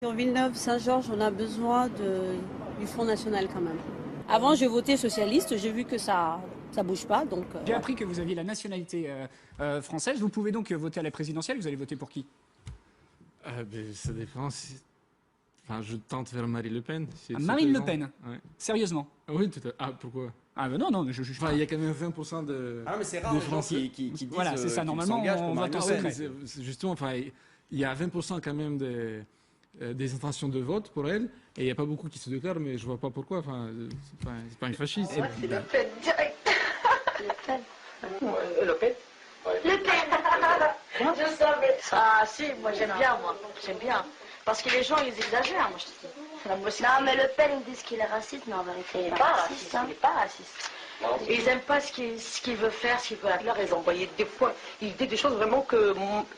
Sur Villeneuve-Saint-Georges, on a besoin du Front National quand même. Avant, j'ai voté socialiste, j'ai vu que ça bouge pas, donc... J'ai appris que vous aviez la nationalité française. Vous pouvez donc voter à la présidentielle. Vous allez voter pour qui? Ça dépend. Enfin, je tente vers Marine Le Pen. Marine Le Pen, ouais. Sérieusement? Oui, tout à fait. Ah, pourquoi? Ah ben non, je juge pas. Il y a quand même 20% de... Ah mais c'est rare les gens qui disent... Voilà, c'est ça, normalement, on vote en secret. Justement, il y a 20% quand même des intentions de vote pour elle, et il n'y a pas beaucoup qui se déclarent, mais je vois pas pourquoi. C'est pas une fasciste. C'est Le Pen, direct. Le Pen. Le Pen. Le Pen. Je savais. Ah si, moi j'aime bien. Parce que les gens, ils exagèrent, moi je te dis. Non, mais Le Pen, ils disent qu'il est raciste, mais en vérité, il n'est pas raciste. Il n'est pas raciste. Ils n'aiment pas ce qu'il veut faire, ce qu'il veut faire. Ils envoyaient des fois, ils disaient des choses vraiment que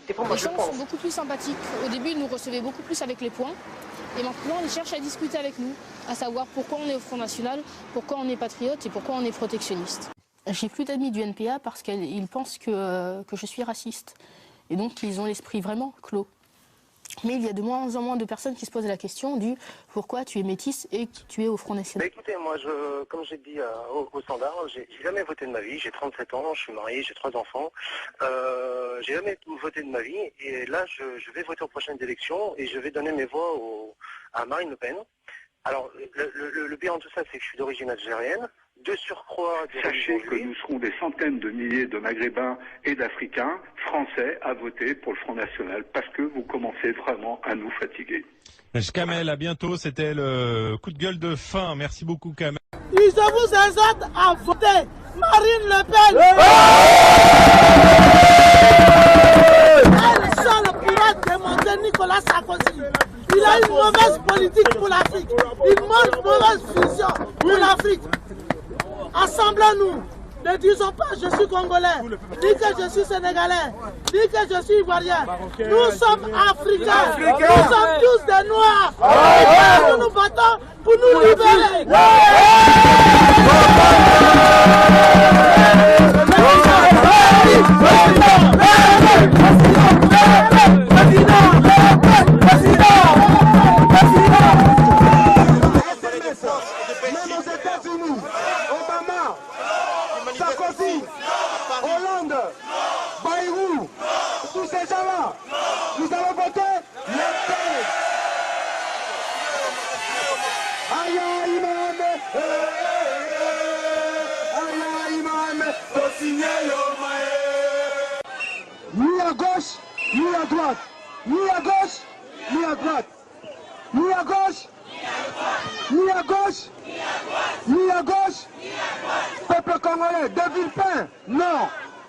des fois moi je pense. Les gens sont beaucoup plus sympathiques. Au début, ils nous recevaient beaucoup plus avec les points. Et maintenant, ils cherchent à discuter avec nous, à savoir pourquoi on est au Front National, pourquoi on est patriote et pourquoi on est protectionniste. J'ai plus d'amis du NPA parce qu'ils pensent que je suis raciste. Et donc, ils ont l'esprit vraiment clos. Mais il y a de moins en moins de personnes qui se posent la question du pourquoi tu es métisse et que tu es au Front National. Écoutez, moi, comme j'ai dit au standard, j'ai jamais voté de ma vie. J'ai 37 ans, je suis marié, j'ai 3 enfants. J'ai jamais voté de ma vie. Et là, je vais voter aux prochaines élections et je vais donner mes voix à Marine Le Pen. Alors, le pire en tout ça, c'est que je suis d'origine algérienne. De surcroît, sachez que nous serons des centaines de milliers de Maghrébins et d'Africains français à voter pour le Front National parce que vous commencez vraiment à nous fatiguer. Kamel, à bientôt. C'était le coup de gueule de fin. Merci beaucoup, Kamel. Je vous exhorte à voter Marine Le Pen. Elle seule pourra démonter Nicolas Sarkozy. Il a une mauvaise politique pour l'Afrique, une mauvaise vision pour l'Afrique. Assemblons-nous. Ne disons pas je suis congolais, ni que je suis sénégalais, ni que je suis ivoirien. Nous sommes africains. Nous sommes tous des noirs. Et nous nous battons pour nous libérer. Même aux États-Unis, Obama, Sarkozy, Hollande, Bayrou, tous ces gens-là, nous allons voter Le Pen. Aïe imam, aïe imam, ni à gauche, ni à droite, ni à gauche, ni à droite, ni à gauche, ni à gauche, ni à gauche, peuple congolais, de Villepin, non,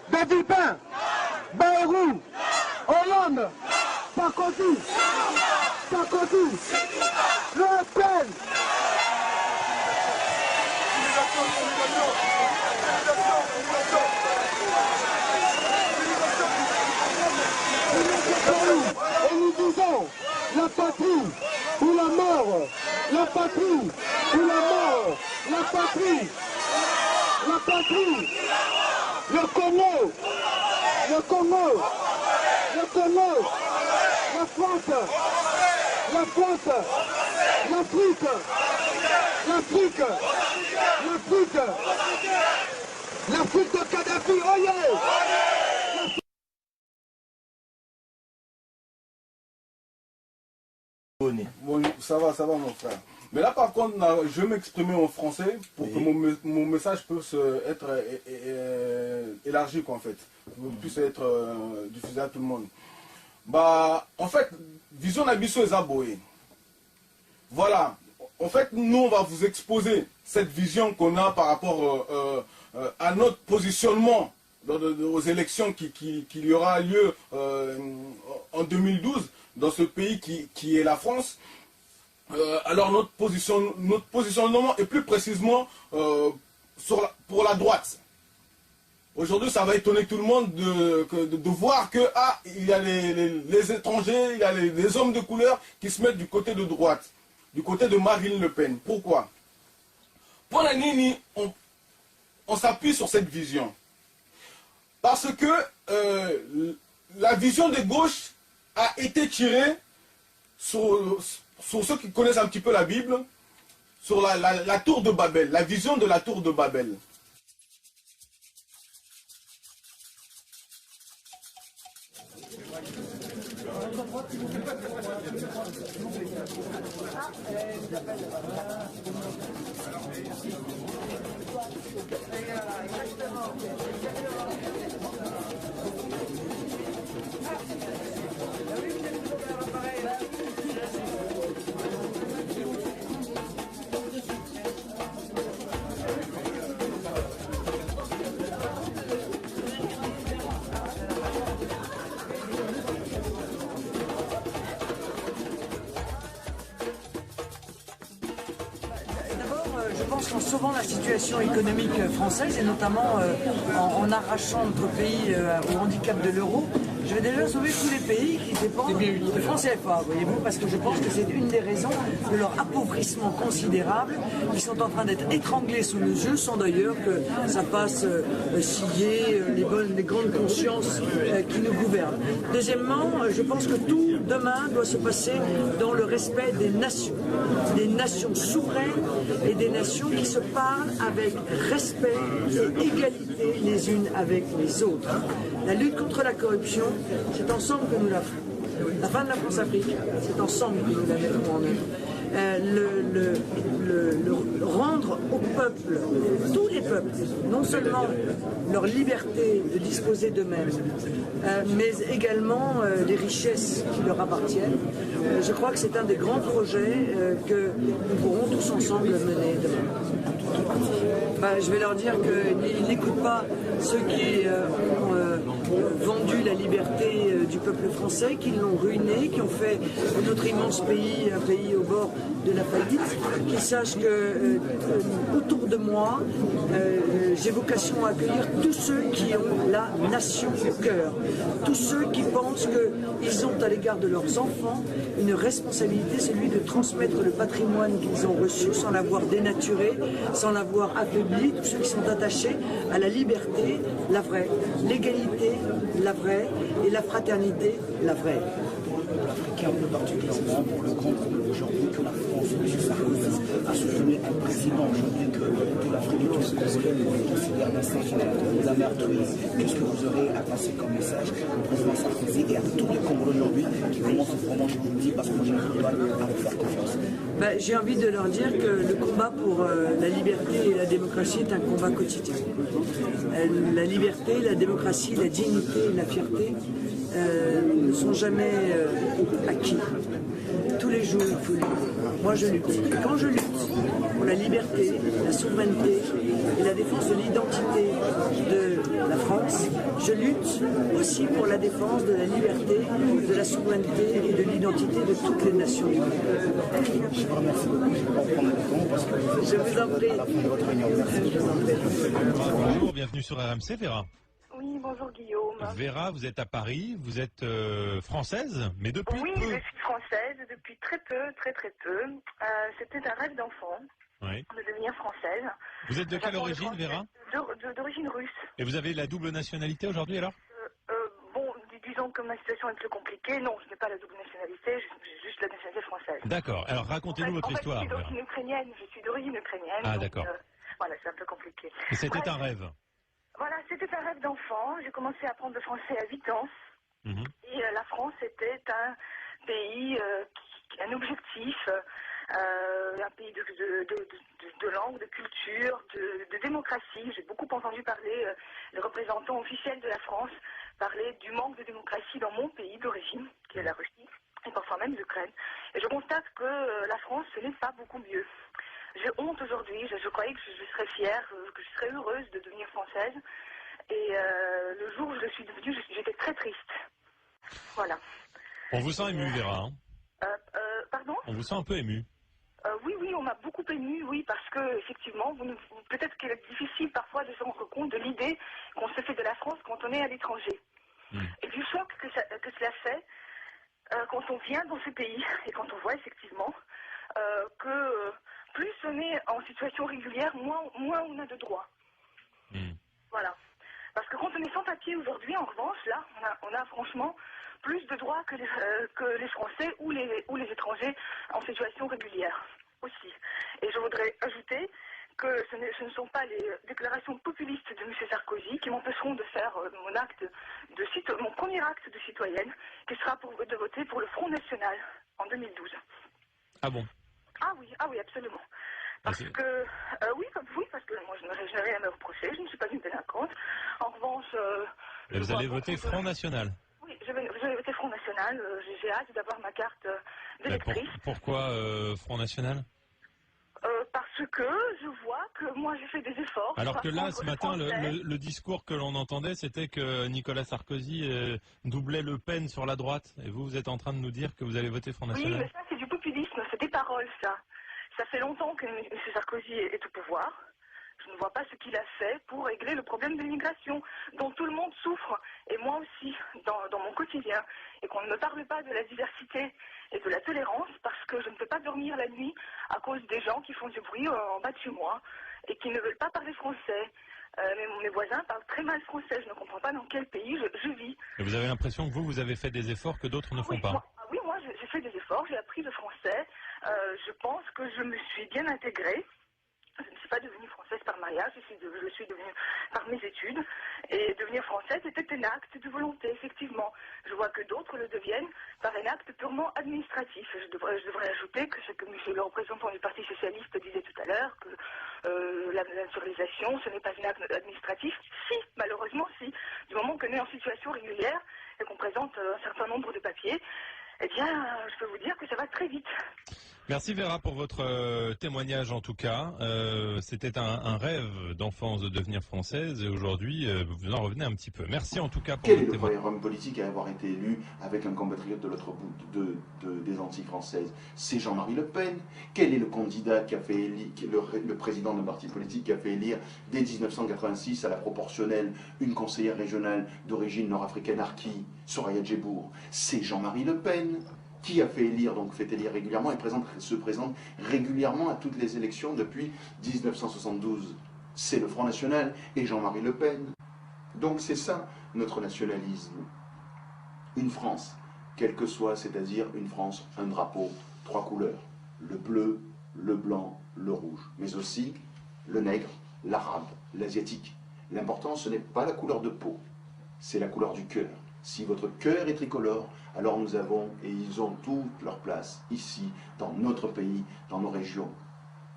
de Villepin, Bayrou, Hollande, Sarkozy, Le Pen. Et nous disons, la patrie ou la mort, la patrie ou la mort, la patrie, le Congo, la France, l'Afrique de Kadhafi, oyez! Bon, ça va mon frère. Mais là par contre, je vais m'exprimer en français pour que mon message puisse être élargi quoi, en fait. Puisse être diffusé à tout le monde. Bah, en fait, vision d'Abisso et Zaboé. Voilà. En fait, nous, on va vous exposer cette vision qu'on a par rapport à notre positionnement aux élections qu'il y aura lieu en 2012 dans ce pays qui est la France. Alors notre positionnement est plus précisément pour la droite. Aujourd'hui, ça va étonner tout le monde de voir que il y a les étrangers, il y a les hommes de couleur qui se mettent du côté de droite, du côté de Marine Le Pen. Pourquoi? Pour la Nini, on s'appuie sur cette vision. Parce que la vision de gauche a été tirée sur ceux qui connaissent un petit peu la Bible, sur la tour de Babel, la vision de la tour de Babel. Je pense qu'en sauvant la situation économique française et notamment en arrachant notre pays au handicap de l'euro, je vais déjà sauver tous les pays qui dépendent de francs CFA, voyez-vous, parce que je pense que c'est une des raisons de leur appauvrissement considérable. Ils sont en train d'être étranglés sous nos yeux, sans d'ailleurs que ça fasse scier les grandes consciences qui nous gouvernent. Deuxièmement, je pense que tout demain doit se passer dans le respect des nations souveraines et des nations qui se parlent avec respect et égalité les unes avec les autres. La lutte contre la corruption, c'est ensemble que nous la ferons. La fin de la France-Afrique, c'est ensemble que nous la mettrons en œuvre. Rendre au peuple, tous les peuples, non seulement leur liberté de disposer d'eux-mêmes, mais également les richesses qui leur appartiennent. Je crois que c'est un des grands projets que nous pourrons tous ensemble mener demain. Je vais leur dire qu'ils n'écoutent pas ceux qui ont vendu la liberté du peuple français, qui l'ont ruiné, qui ont fait de notre immense pays un pays au bord de la faillite, qu'ils sachent que autour de moi, j'ai vocation à accueillir tous ceux qui ont la nation au cœur, tous ceux qui pensent qu'ils ont à l'égard de leurs enfants une responsabilité, celui de transmettre le patrimoine qu'ils ont reçu sans l'avoir dénaturé, sans l'avoir affaibli, tous ceux qui sont attachés à la liberté, la vraie, l'égalité, la vraie, et la fraternité, la vraie. Africain plus particulièrement pour le grand problème aujourd'hui que la France, M. Sarkozy, a soutenu un président aujourd'hui que l'Afrique est tous congolais considère la mère Teresa. Qu'est-ce que vous aurez à passer comme message au président Sarkozy et à tous les Congolais aujourd'hui qui commencent vraiment, je vous le dis, parce que moi j'ai du mal à vous faire confiance? J'ai envie de leur dire que le combat pour la liberté et la démocratie est un combat quotidien. La liberté, la démocratie, la dignité et la fierté ne sont jamais acquis. Tous les jours, il faut lutter. Moi, je lutte. Et quand je lutte pour la liberté, la souveraineté et la défense de l'identité de la France, je lutte aussi pour la défense de la liberté, de la souveraineté et de l'identité de toutes les nations du monde. Je vous remercie beaucoup. Je vais pas prendre le temps parce que je vous en prie. Bonjour, bienvenue sur RMC, Vera. Oui, bonjour Guillaume. Vera, vous êtes à Paris, vous êtes française, mais depuis Oui, peu. je suis française depuis très peu. C'était un rêve d'enfant de devenir française. Vous êtes de quelle origine, Vera? D'origine russe. Et vous avez la double nationalité aujourd'hui alors? Disons que ma situation est plus compliquée. Non, je n'ai pas la double nationalité, j'ai juste la nationalité française. D'accord, alors racontez-nous votre histoire. Je suis d'origine ukrainienne. Ah d'accord. Voilà, c'est un peu compliqué. Et c'était un rêve? Voilà, c'était un rêve d'enfant. J'ai commencé à apprendre le français à 8 ans. Et la France était un pays, un objectif, un pays de langue, de culture, de démocratie. J'ai beaucoup entendu parler, les représentants officiels de la France parler du manque de démocratie dans mon pays d'origine, qui est la Russie, et parfois même l'Ukraine. Et je constate que la France, ce n'est pas beaucoup mieux. J'ai honte aujourd'hui, je croyais que je serais fière, que je serais heureuse de devenir française. Et le jour où je le suis devenue, j'étais très triste. Voilà. On vous sent ému, Vera. Pardon? On vous sent un peu ému. Oui, on m'a beaucoup ému, oui, parce que effectivement, peut-être qu'il est difficile parfois de se rendre compte de l'idée qu'on se fait de la France quand on est à l'étranger. Et du choc que cela fait quand on vient dans ce pays et quand on voit effectivement que plus on est en situation régulière, moins on a de droits. Voilà. Parce que quand on est sans papier aujourd'hui, en revanche, là, on a franchement plus de droits que les Français ou les étrangers en situation régulière aussi. Et je voudrais ajouter que ce ne sont pas les déclarations populistes de M. Sarkozy qui m'empêcheront de faire mon premier acte de citoyenne, qui sera de voter pour le Front National en 2012. Ah bon? Ah oui, absolument. Parce que parce que moi je n'ai rien à me reprocher, je ne suis pas une délinquante. En revanche, vous allez voter Front National? Oui, je vais voter Front National. J'ai hâte d'avoir ma carte d'électrice. Pourquoi Front National? Parce que je vois que moi j'ai fait des efforts. Alors que là, ce matin, le discours que l'on entendait, c'était que Nicolas Sarkozy doublait Le Pen sur la droite. Et vous êtes en train de nous dire que vous allez voter Front National? Oui, mais ça c'est du populisme, c'est des paroles ça. Ça fait longtemps que M. Sarkozy est au pouvoir. Je ne vois pas ce qu'il a fait pour régler le problème de l'immigration, dont tout le monde souffre, et moi aussi, dans mon quotidien. Et qu'on ne me parle pas de la diversité et de la tolérance, parce que je ne peux pas dormir la nuit à cause des gens qui font du bruit en bas de chez moi, et qui ne veulent pas parler français. Mes voisins parlent très mal français, je ne comprends pas dans quel pays je vis. Et vous avez l'impression que vous avez fait des efforts que d'autres ne font pas? Moi j'ai fait des efforts, j'ai appris le français. Je pense que je me suis bien intégrée. Je ne suis pas devenue française par mariage, je suis devenue par mes études. Et devenir française était un acte de volonté, effectivement. Je vois que d'autres le deviennent par un acte purement administratif. Je devrais ajouter que ce que le représentant du Parti Socialiste disait tout à l'heure, que la naturalisation, ce n'est pas un acte administratif. Si, malheureusement, si. Du moment qu'on est en situation régulière et qu'on présente un certain nombre de papiers, eh bien, je peux vous dire que ça va très vite. Merci Vera pour votre témoignage en tout cas. C'était un rêve d'enfance de devenir française et aujourd'hui vous en revenez un petit peu. Merci en tout cas pour votre témoignage. Quel est le premier homme politique à avoir été élu avec un compatriote de l'autre bout des Antilles françaises? C'est Jean-Marie Le Pen. Quel est le candidat qui a fait élire, le président d'un parti politique qui a fait élire dès 1986 à la proportionnelle une conseillère régionale d'origine nord-africaine Arki, Soraya Djebour? C'est Jean-Marie Le Pen. Qui a fait élire, donc fait élire régulièrement et se présente régulièrement à toutes les élections depuis 1972. C'est le Front National et Jean-Marie Le Pen. Donc c'est ça notre nationalisme. Une France, quelle que soit, c'est-à-dire une France, un drapeau, 3 couleurs. Le bleu, le blanc, le rouge. Mais aussi le nègre, l'arabe, l'asiatique. L'important, ce n'est pas la couleur de peau, c'est la couleur du cœur. Si votre cœur est tricolore, alors nous avons, et ils ont toute leur place, ici, dans notre pays, dans nos régions.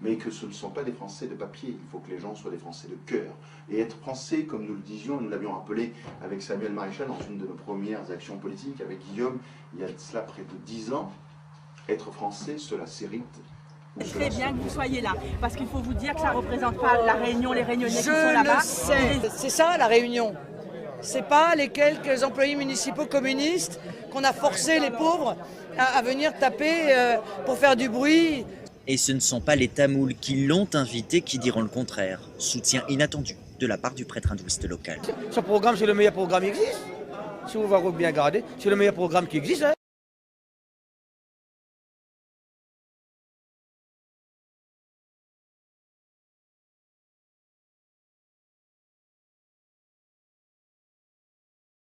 Mais que ce ne sont pas des Français de papier, il faut que les gens soient des Français de cœur. Et être Français, comme nous le disions, nous l'avions rappelé avec Samuel Maréchal dans une de nos premières actions politiques, avec Guillaume, il y a de cela près de 10 ans, être Français, cela s'hérite. Très bien que vous soyez là, parce qu'il faut vous dire que ça ne représente pas la Réunion, les Réunionnais qui sont là-bas. Je le sais, c'est ça la Réunion. C'est pas les quelques employés municipaux communistes qu'on a forcé les pauvres à venir taper pour faire du bruit. Et ce ne sont pas les Tamouls qui l'ont invité qui diront le contraire. Soutien inattendu de la part du prêtre hindouiste local. Ce programme, c'est le meilleur programme qui existe. Si vous voulez bien regarder, c'est le meilleur programme qui existe. Hein.